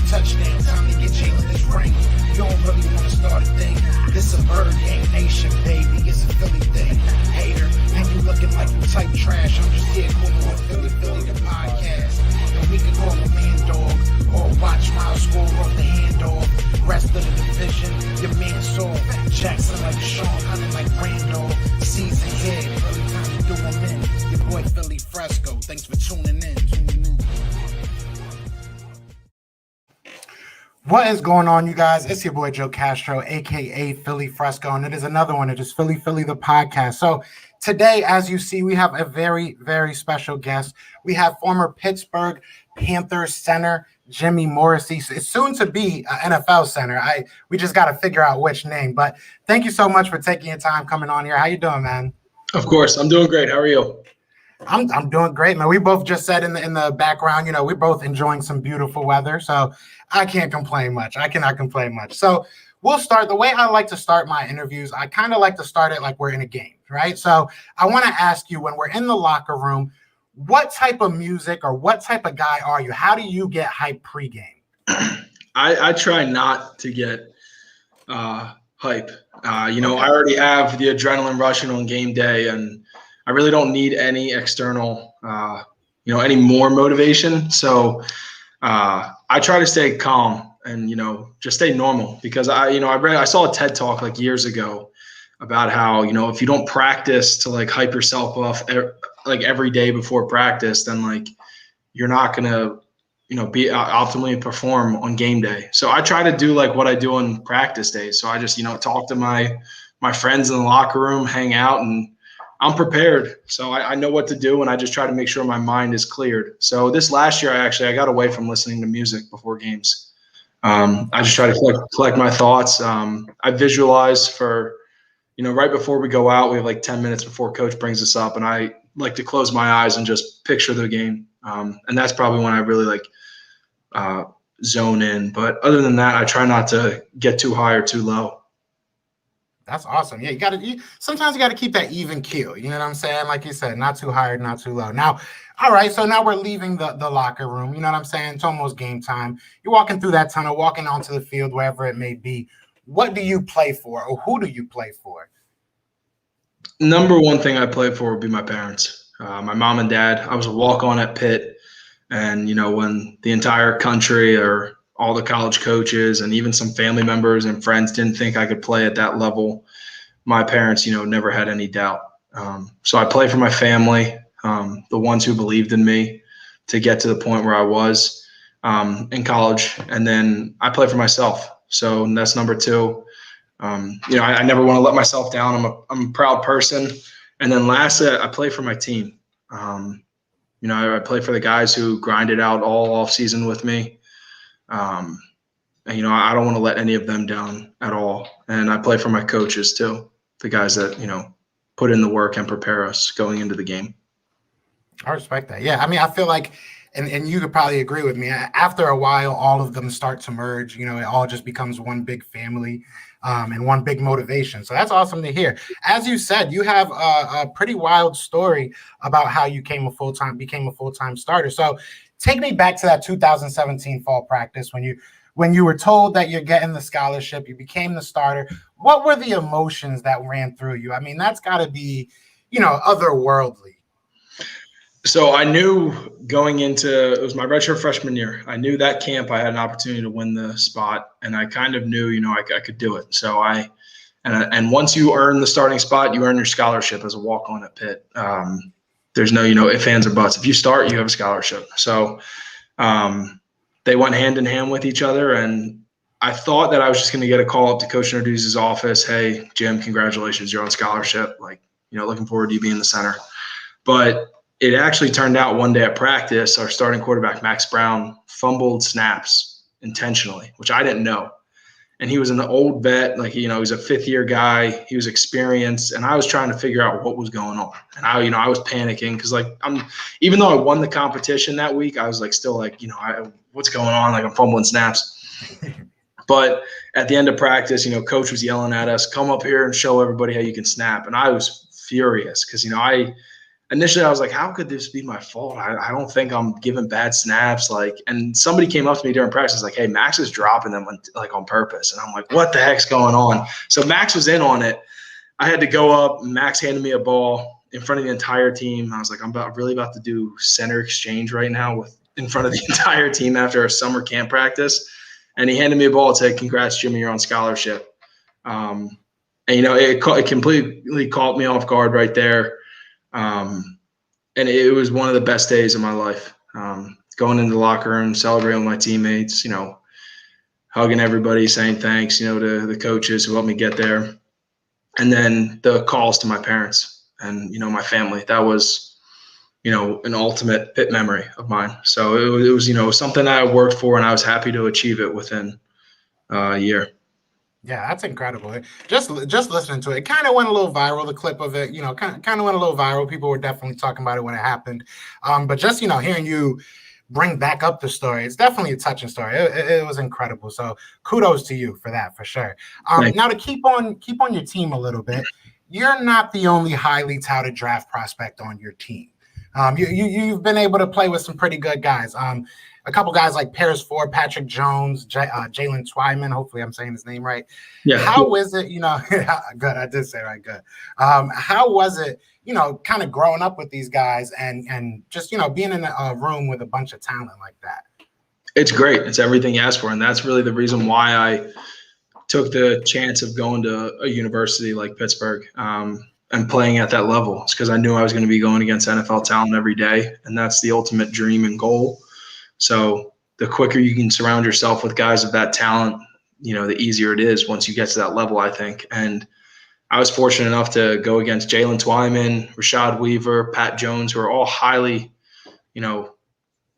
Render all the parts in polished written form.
touchdown, time to get Jalen this ring. You don't really want to start a thing. This a Bird Gang Nation, baby. It's a Philly thing. Hater, and you looking like you type trash. I'm just here cool on Philly the podcast. And we can call a man dog or watch Miles score off the handoff. Rest of the division, your man Saul Jackson like Sean, hunting like Randall. Season here, really time to do them in. Your boy Philly Fresco. Thanks for tuning in. What is going on, you guys? It's your boy Joe Castro, aka Philly Fresco, and it is another one. It is Philly the podcast. So today, as you see, we have a very, very special guest. We have former Pittsburgh Panther center Jimmy Morrissey. It's soon to be an NFL center. We just got to figure out which name. But thank you so much for taking your time coming on here. How you doing, man? Of course, I'm doing great. How are you? I'm doing great, man. We both just said in the background, we're both enjoying some beautiful weather, so I can't complain much. I cannot complain much. So we'll start. The way I like to start my interviews, I kind of like to start it like we're in a game, right? So I want to ask you, when we're in the locker room, what type of music or what type of guy are you? How do you get hype pregame? I try not to get hype. I already have the adrenaline rushing on game day, and I really don't need any external, any more motivation. So I try to stay calm and, just stay normal, because I saw a TED talk like years ago about how, if you don't practice to like hype yourself up like every day before practice, then like you're not going to, be optimally perform on game day. So I try to do like what I do on practice days. So I just, talk to my friends in the locker room, hang out, and I'm prepared. So I know what to do, and I just try to make sure my mind is cleared. So this last year, I got away from listening to music before games. I just try to collect my thoughts. I visualize for, right before we go out, we have like 10 minutes before coach brings us up, and I like to close my eyes and just picture the game. And that's probably when I really zone in. But other than that, I try not to get too high or too low. That's awesome. Yeah, sometimes you got to keep that even keel. You know what I'm saying? Like you said, not too high or not too low. Now, all right, so now we're leaving the locker room. You know what I'm saying? It's almost game time. You're walking through that tunnel, walking onto the field, wherever it may be. What do you play for, or who do you play for? Number one thing I play for would be my parents. My mom and dad. I was a walk-on at Pitt, and, when the entire country or all the college coaches and even some family members and friends didn't think I could play at that level, my parents, never had any doubt. So I play for my family, the ones who believed in me to get to the point where I was in college. And then I play for myself. So that's number two. I never want to let myself down. I'm a proud person. And then lastly, I play for my team. I play for the guys who grinded out all off season with me. And, I don't want to let any of them down at all. And I play for my coaches too, the guys that, put in the work and prepare us going into the game. I respect that. Yeah. I mean, I feel like, and you could probably agree with me, after a while, all of them start to merge, it all just becomes one big family and one big motivation. So that's awesome to hear. As you said, you have a pretty wild story about how you became a full-time starter. So take me back to that 2017 fall practice when you were told that you're getting the scholarship, you became the starter. What were the emotions that ran through you? I mean, that's got to be, otherworldly. So I knew going into, it was my redshirt freshman year, I knew that camp I had an opportunity to win the spot, and I kind of knew, I could do it. So and once you earn the starting spot, you earn your scholarship as a walk-on at Pitt. There's no, ifs, ands, or buts. If you start, you have a scholarship. So they went hand in hand with each other, and I thought that I was just going to get a call up to Coach Narduzzi's office. Hey, Jim, congratulations, you're on scholarship. Looking forward to you being the center. But it actually turned out one day at practice, our starting quarterback, Max Brown, fumbled snaps intentionally, which I didn't know. And he was an old vet, he's a fifth-year guy. He was experienced, and I was trying to figure out what was going on. And I was panicking because, even though I won the competition that week, I was still what's going on? I'm fumbling snaps. But at the end of practice, coach was yelling at us, come up here and show everybody how you can snap. And I was furious because, initially I was like, how could this be my fault? I don't think I'm giving bad snaps. Like, and somebody came up to me during practice, like, hey, Max is dropping them on purpose. And I'm like, what the heck's going on? So Max was in on it. I had to go up. Max handed me a ball in front of the entire team. I was like, I'm really about to do center exchange right now in front of the entire team after a summer camp practice. And he handed me a ball and said, congrats, Jimmy, you're on scholarship. And, it completely caught me off guard right there. And it was one of the best days of my life. Going into the locker room, celebrating with my teammates, hugging everybody, saying thanks, to the coaches who helped me get there. And then the calls to my parents and, my family. That was, an ultimate Pitt memory of mine. So it was something that I worked for, and I was happy to achieve it within a year. Yeah, that's incredible. Just listening to it, it kind of went a little viral. The clip of it, kind of went a little viral. People were definitely talking about it when it happened. But just hearing you bring back up the story, it's definitely a touching story. It was incredible. So kudos to you for that, for sure. Now to keep on your team a little bit, you're not the only highly touted draft prospect on your team. You've been able to play with some pretty good guys. A couple guys like Paris Ford, Patrick Jones, Jalen Twyman. Hopefully I'm saying his name right. Yeah. How is it, good. I did say right. Good. How was it, kind of growing up with these guys and just, being in a room with a bunch of talent like that? It's great. It's everything you asked for. And that's really the reason why I took the chance of going to a university like Pittsburgh and playing at that level. It's because I knew I was going to be going against NFL talent every day. And that's the ultimate dream and goal. So the quicker you can surround yourself with guys of that talent, the easier it is once you get to that level, I think. And I was fortunate enough to go against Jalen Twyman, Rashad Weaver, Pat Jones, who are all highly,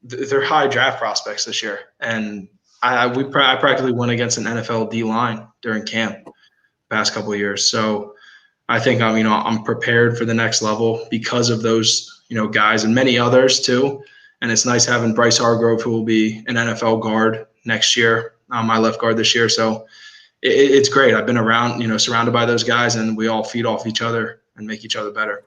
they're high draft prospects this year. And I practically went against an NFL D line during camp the past couple of years. So I think I'm prepared for the next level because of those, guys and many others too. And it's nice having Bryce Hargrove, who will be an NFL guard next year, my left guard this year. So it's great. I've been around, surrounded by those guys, and we all feed off each other and make each other better.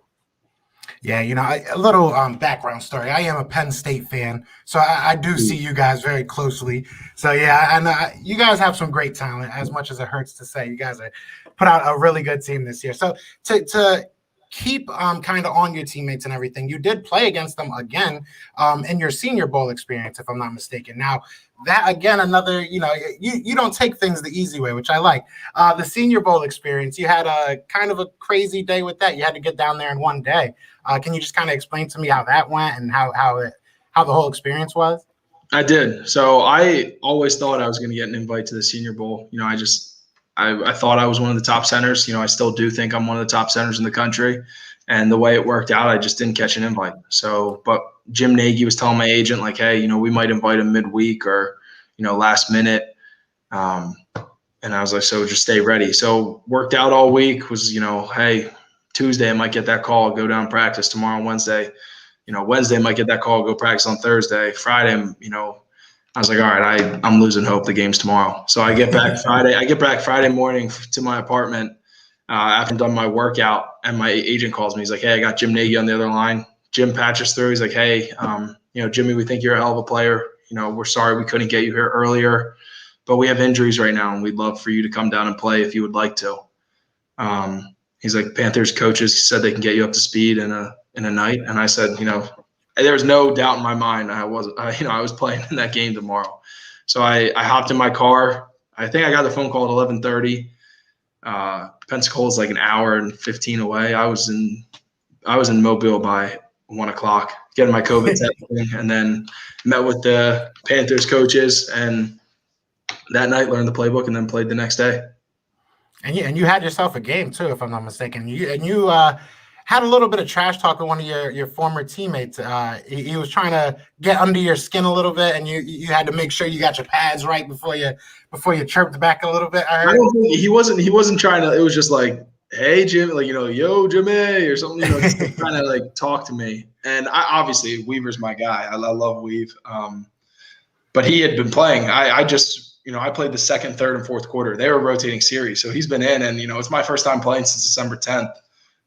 Yeah, a little background story. I am a Penn State fan, so I do see you guys very closely. So, yeah, and you guys have some great talent, as much as it hurts to say. You guys put out a really good team this year. So to keep kind of on your teammates and everything, you did play against them again in your Senior Bowl experience, if I'm not mistaken. Now, that again, another, you don't take things the easy way, which I like. The Senior Bowl experience, you had a kind of a crazy day with that. You had to get down there in one day. Can you just kind of explain to me how that went and how the whole experience was? I did. So I always thought I was going to get an invite to the Senior Bowl. I thought I was one of the top centers. I still do think I'm one of the top centers in the country. And the way it worked out, I just didn't catch an invite. So, but Jim Nagy was telling my agent, like, hey, we might invite him midweek or, last minute. And I was like, so just stay ready. So worked out all week was, hey, Tuesday I might get that call, go down practice tomorrow, Wednesday. Wednesday I might get that call, go practice on Thursday. Friday, I was like, all right, I'm losing hope. The game's tomorrow. So I get back Friday. I get back Friday morning to my apartment after I've done my workout, and my agent calls me. He's like, hey, I got Jim Nagy on the other line. Jim patches through. He's like, hey, Jimmy, we think you're a hell of a player. We're sorry we couldn't get you here earlier, but we have injuries right now, and we'd love for you to come down and play if you would like to. He's like, Panthers coaches said they can get you up to speed in a night. And I said, there was no doubt in my mind I was playing in that game tomorrow. So I hopped in my car. I think I got the phone call at 11:30. Pensacola is like an hour and 15 away. I was in Mobile by 1 o'clock, getting my COVID testing, and then met with the Panthers coaches, and that night learned the playbook and then played the next day. And you had yourself a game too, if I'm not mistaken. You had a little bit of trash talk with one of your former teammates. He was trying to get under your skin a little bit, and you had to make sure you got your pads right before you chirped back a little bit. I don't think he wasn't trying to. It was just like, hey Jim, like yo Jimmy or something. Just trying to like talk to me. And obviously Weaver's my guy. I love Weave. But he had been playing. I just. I played the second, third, and fourth quarter. They were rotating series. So he's been in, and, it's my first time playing since December 10th.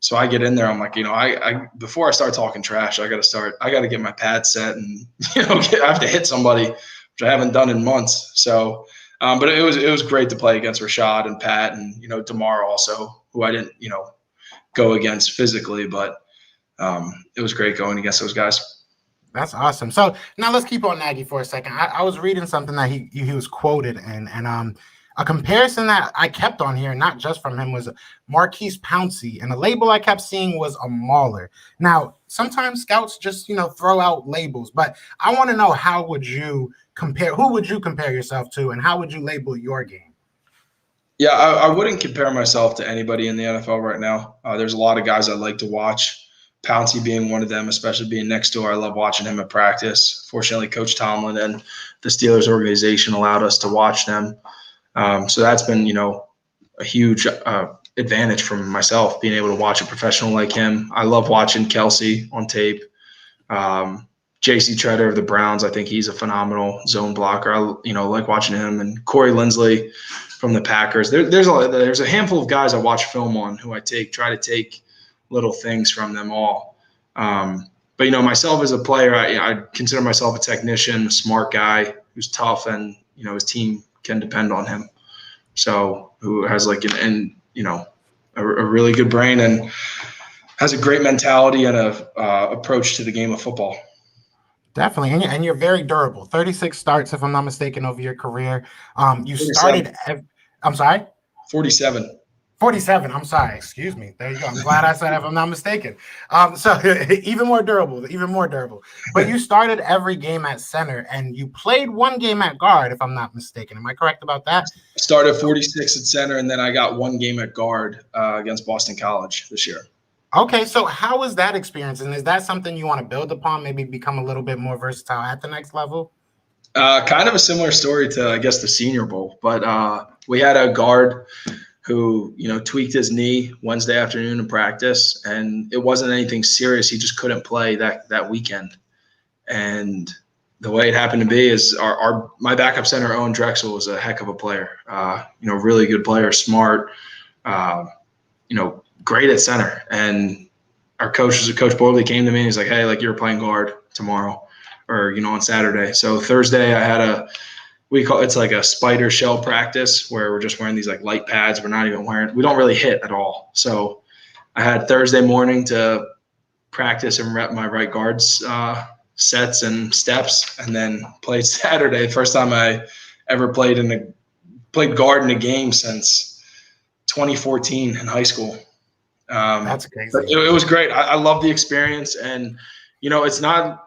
So I get in there. I'm like, I before I start talking trash, I got to get my pad set and, I have to hit somebody, which I haven't done in months. So, but it was great to play against Rashad and Pat and, DeMar also, who I didn't, go against physically, but it was great going against those guys. That's awesome. So now let's keep on Nagy for a second. I was reading something that he was quoted in, and a comparison that I kept on here, not just from him, was Marquise Pouncey, and the label I kept seeing was a mauler. Now, sometimes scouts just throw out labels, but I want to know, how would you compare? Who would you compare yourself to, and how would you label your game? Yeah, I wouldn't compare myself to anybody in the NFL right now. There's a lot of guys I like to watch, Pouncey being one of them, especially being next door. I love watching him at practice. Fortunately, Coach Tomlin and the Steelers organization allowed us to watch them. So that's been, a huge advantage from myself, being able to watch a professional like him. I love watching Kelce on tape. J.C. Treader of the Browns, I think he's a phenomenal zone blocker. I like watching him, and Corey Linsley from the Packers. There's a handful of guys I watch film on who I try to take little things from them all. But myself as a player, I consider myself a technician, a smart guy who's tough, and his team can depend on him. So who has a really good brain and has a great mentality and a approach to the game of football. Definitely, and you're very durable. 36 starts, if I'm not mistaken, over your career. You 47. started. I'm sorry. 47. 47. I'm sorry. Excuse me. There you go. I'm glad I said, if I'm not mistaken. So even more durable. But you started every game at center, and you played one game at guard, if I'm not mistaken. Am I correct about that? I started 46 at center, and then I got one game at guard against Boston College this year. Okay, so how was that experience? And is that something you want to build upon, maybe become a little bit more versatile at the next level? Kind of a similar story to, I guess, the Senior Bowl. But we had a guard who, tweaked his knee Wednesday afternoon in practice, and it wasn't anything serious. He just couldn't play that weekend. And the way it happened to be is my backup center, Owen Drexel, was a heck of a player. Really good player, smart, great at center. And our Coach Borley, came to me and he's like, hey, you're playing guard tomorrow or, on Saturday. So Thursday I had it's like a spider shell practice where we're just wearing these light pads. We don't really hit at all. So I had Thursday morning to practice and rep my right guard's sets and steps, and then played Saturday. First time I ever played guard in a game since 2014 in high school. That's crazy. It was great. I love the experience, and it's not.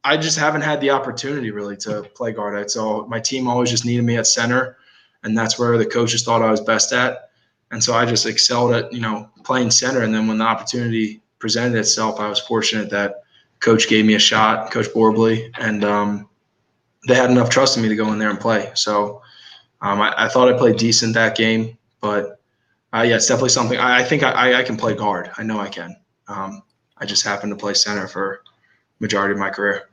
I just haven't had the opportunity really to play guard. So my team always just needed me at center, and that's where the coaches thought I was best at. And so I just excelled at playing center. And then when the opportunity presented itself, I was fortunate that Coach gave me a shot, Coach Borbley, and they had enough trust in me to go in there and play. So I thought I played decent that game, but it's definitely something. I think I can play guard. I know I can. I just happened to play center for majority of my career.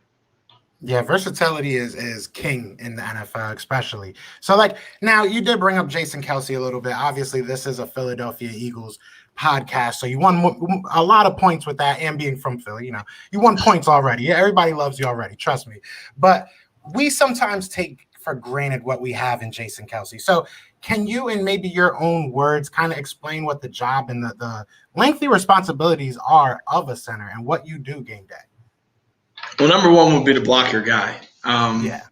Yeah, versatility is king in the NFL, especially. So, now you did bring up Jason Kelce a little bit. Obviously, this is a Philadelphia Eagles podcast, so you won a lot of points with that, and being from Philly, you won points already. Yeah, everybody loves you already, trust me. But we sometimes take for granted what we have in Jason Kelce. So can you, in maybe your own words, kind of explain what the job and the lengthy responsibilities are of a center and what you do game day? Well, number one would be to block your guy,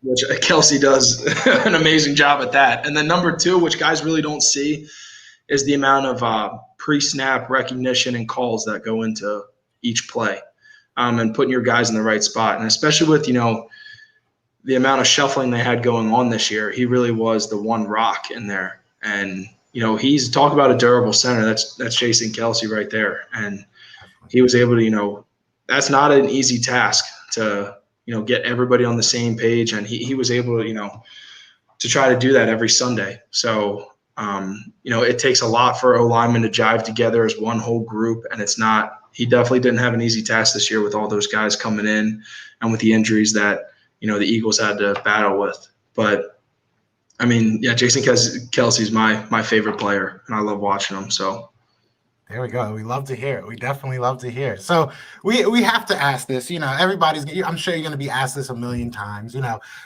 which Kelce does an amazing job at that. And then number two, which guys really don't see, is the amount of pre-snap recognition and calls that go into each play, and putting your guys in the right spot. And especially with, the amount of shuffling they had going on this year, he really was the one rock in there. And, he's talk about a durable center. That's Jason Kelce right there. And he was able to, that's not an easy task to, get everybody on the same page. And he was able to, to try to do that every Sunday. So, it takes a lot for O linemen to jive together as one whole group. And he definitely didn't have an easy task this year with all those guys coming in and with the injuries that, the Eagles had to battle with. But Jason Kelce's my favorite player, and I love watching him. So There we go. We love to hear it. We definitely love to hear it. So we have to ask this. Everybody's. I'm sure you're going to be asked this a million times.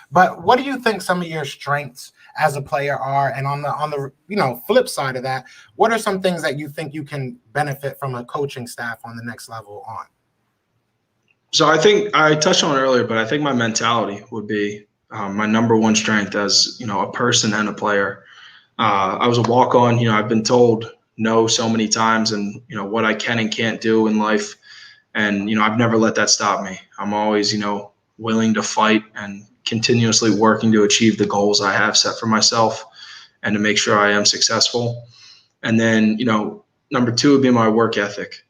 But what do you think some of your strengths as a player are? And on the flip side of that, what are some things that you think you can benefit from a coaching staff on the next level on? So I think I touched on it earlier, but I think my mentality would be my number one strength as a person and a player. I was a walk-on. I've been told no so many times, and what I can and can't do in life, and I've never let that stop me. I'm always willing to fight and continuously working to achieve the goals I have set for myself and to make sure I am successful. And then number two would be my work ethic.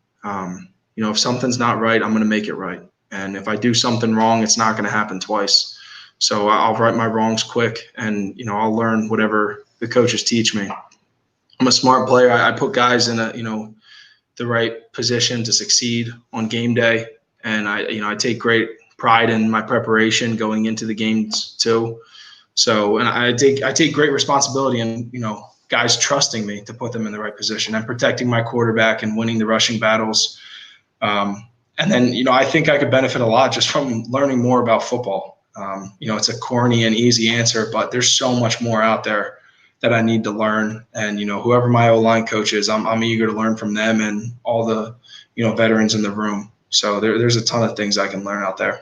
If something's not right, I'm going to make it right, and if I do something wrong, it's not going to happen twice. So I'll right my wrongs quick, and I'll learn whatever the coaches teach me. I'm a smart player. I put guys in the right position to succeed on game day, and I take great pride in my preparation going into the games too. So, and I take great responsibility in guys trusting me to put them in the right position and protecting my quarterback and winning the rushing battles. And then I think I could benefit a lot just from learning more about football. It's a corny and easy answer, but there's so much more out there that I need to learn. And, whoever my O-line coach is, I'm eager to learn from them and all the, veterans in the room. So there's a ton of things I can learn out there.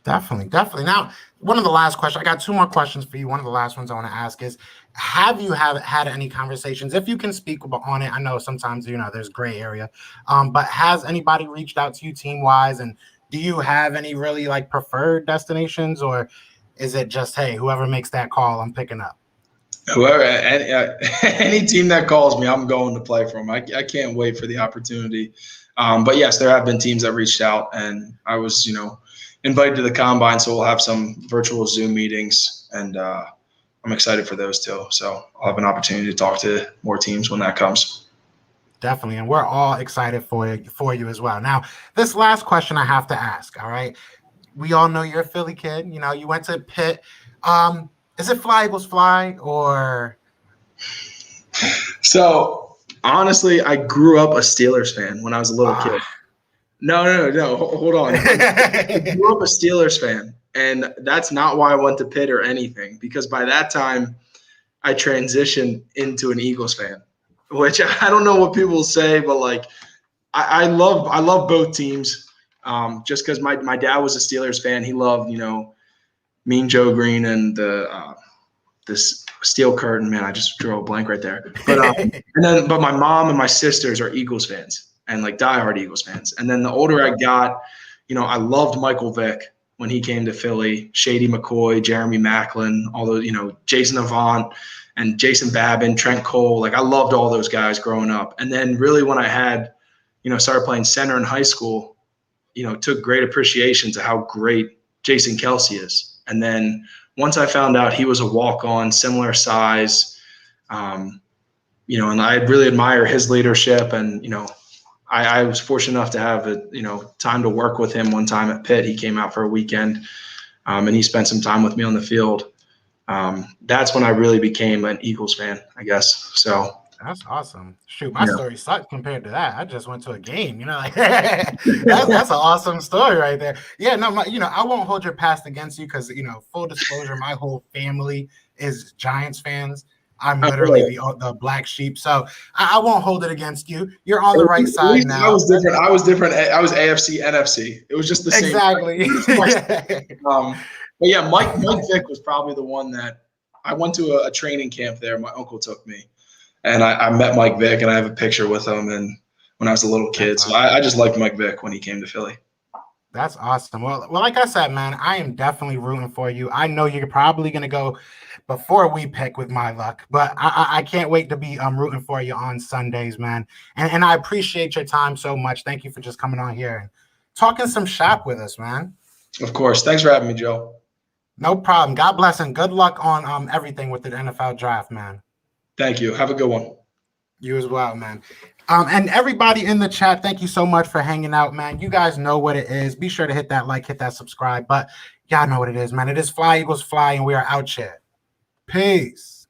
Definitely. Now, one of the last questions, I got two more questions for you. One of the last ones I want to ask is, have you had any conversations, if you can speak on it? I know sometimes, there's gray area, but has anybody reached out to you team-wise? And do you have any really preferred destinations, or is it just, hey, whoever makes that call, I'm picking up? Whoever, any team that calls me, I'm going to play for them. I can't wait for the opportunity. But yes, there have been teams that reached out, and I was, invited to the combine. So we'll have some virtual Zoom meetings, and I'm excited for those too. So I'll have an opportunity to talk to more teams when that comes. Definitely. And we're all excited for you as well. Now, this last question I have to ask. All right. We all know you're a Philly kid. You went to Pitt. Is it fly equals fly, or? So honestly, I grew up a Steelers fan when I was a little kid. No. Hold on. I grew up a Steelers fan, and that's not why I went to Pitt or anything, because by that time I transitioned into an Eagles fan, which I don't know what people say, but I love both teams. Just because my dad was a Steelers fan. He loved, Mean Joe Green and this steel curtain. Man, I just drew a blank right there. But but my mom and my sisters are Eagles fans, and diehard Eagles fans. And then the older I got, I loved Michael Vick when he came to Philly, Shady McCoy, Jeremy Maclin, all those, Jason Avant and Jason Babin, Trent Cole. I loved all those guys growing up. And then really when I had, started playing center in high school, took great appreciation to how great Jason Kelce is. And then once I found out he was a walk-on, similar size, and I really admire his leadership. And, I was fortunate enough to have time to work with him one time at Pitt. He came out for a weekend, and he spent some time with me on the field. That's when I really became an Eagles fan, I guess. So that's awesome. Shoot, my story sucks compared to that. I just went to a game, that's an awesome story right there. Yeah, no, I won't hold your past against you because, full disclosure, my whole family is Giants fans. I'm literally the black sheep, so I won't hold it against you. You're on the right side now. I was different. I was AFC, NFC. It was just the same. Exactly. But yeah, Mike Vick was probably the one that I went to a training camp there. My uncle took me. And I met Mike Vick, and I have a picture with him and when I was a little kid. So I just liked Mike Vick when he came to Philly. That's awesome. Well, like I said, man, I am definitely rooting for you. I know you're probably going to go before we pick with my luck, but I can't wait to be rooting for you on Sundays, man. And I appreciate your time so much. Thank you for just coming on here and talking some shop with us, man. Of course. Thanks for having me, Joe. No problem. God bless and good luck on everything with the NFL draft, man. Thank you. Have a good one. You as well, man. And everybody in the chat, thank you so much for hanging out, man. You guys know what it is. Be sure to hit that like, hit that subscribe. But y'all know what it is, man. It is Fly Eagles Fly, and we are out here. Peace.